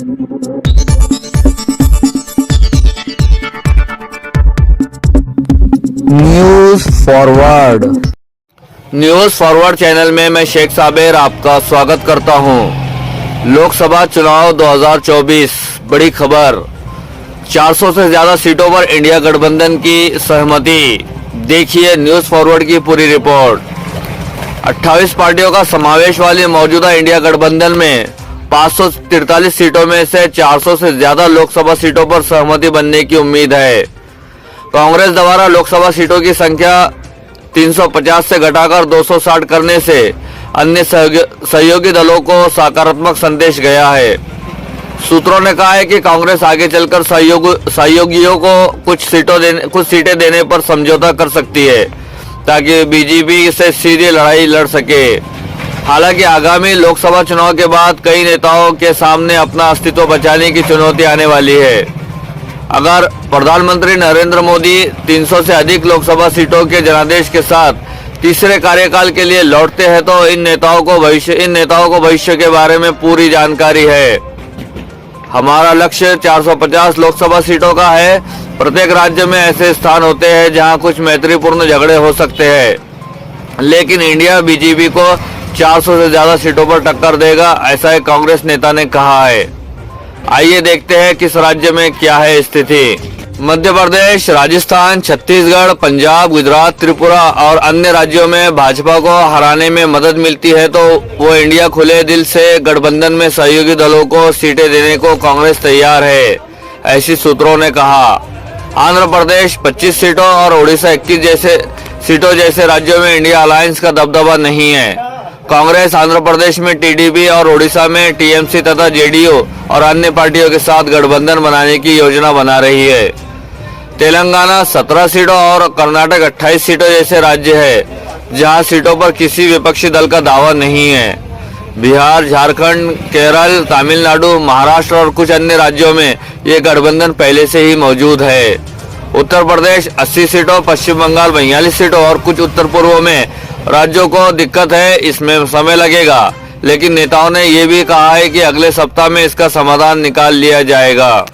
News forward channel में मैं शेख साबिर आपका स्वागत करता हूं। लोकसभा चुनाव 2024 बड़ी खबर। 400 से ज्यादा सीटों पर इंडिया गठबंधन की सहमति। देखिए न्यूज फॉरवर्ड की पूरी रिपोर्ट। 28 पार्टियों का समावेश वाली मौजूदा इंडिया गठबंधन में 543 सीटों में से 400 से ज्यादा लोकसभा सीटों पर सहमति बनने की उम्मीद है। कांग्रेस द्वारा लोकसभा सीटों की संख्या 350 से घटाकर 260 करने से अन्य सहयोगी दलों को सकारात्मक संदेश गया है। सूत्रों ने कहा है कि कांग्रेस आगे चलकर सहयोगियों को कुछ सीटें देने पर समझौता कर सकती है ताकि बीजेपी से सीधी लड़ाई लड़ सके। हालांकि आगामी लोकसभा चुनाव के बाद कई नेताओं के सामने अपना अस्तित्व बचाने की चुनौती आने वाली है। अगर प्रधानमंत्री नरेंद्र मोदी 300 से अधिक लोकसभा सीटों के जनादेश के साथ तीसरे कार्यकाल के लिए लौटते हैं तो इन नेताओं को भविष्य के बारे में पूरी जानकारी है। हमारा लक्ष्य 450 लोकसभा सीटों का है। प्रत्येक राज्य में ऐसे स्थान होते हैं जहां कुछ मैत्रीपूर्ण झगड़े हो सकते हैं, लेकिन इंडिया बीजेपी को 400 से ज्यादा सीटों पर टक्कर देगा, ऐसा एक कांग्रेस नेता ने कहा है। आइए देखते हैं किस राज्य में क्या है स्थिति। मध्य प्रदेश, राजस्थान, छत्तीसगढ़, पंजाब, गुजरात, त्रिपुरा और अन्य राज्यों में भाजपा को हराने में मदद मिलती है तो वो इंडिया खुले दिल से गठबंधन में सहयोगी दलों को सीटें देने को कांग्रेस तैयार है, ऐसी सूत्रों ने कहा। आंध्र प्रदेश 25 सीटों और उड़ीसा 21 सीटों जैसे राज्यों में इंडिया अलायंस का दबदबा नहीं है। कांग्रेस आंध्र प्रदेश में टीडीपी और उड़ीसा में टीएमसी तथा जेडीयू और अन्य पार्टियों के साथ गठबंधन बनाने की योजना बना रही है। तेलंगाना 17 सीटों और कर्नाटक 28 सीटों जैसे राज्य है जहां सीटों पर किसी विपक्षी दल का दावा नहीं है। बिहार, झारखंड, केरल, तमिलनाडु, महाराष्ट्र और कुछ अन्य राज्यों में ये गठबंधन पहले से ही मौजूद है। उत्तर प्रदेश 80 सीटों, पश्चिम बंगाल 42 सीटों और कुछ उत्तर पूर्व में राज्यों को दिक्कत है, इसमें समय लगेगा, लेकिन नेताओं ने ये भी कहा है कि अगले सप्ताह में इसका समाधान निकाल लिया जाएगा।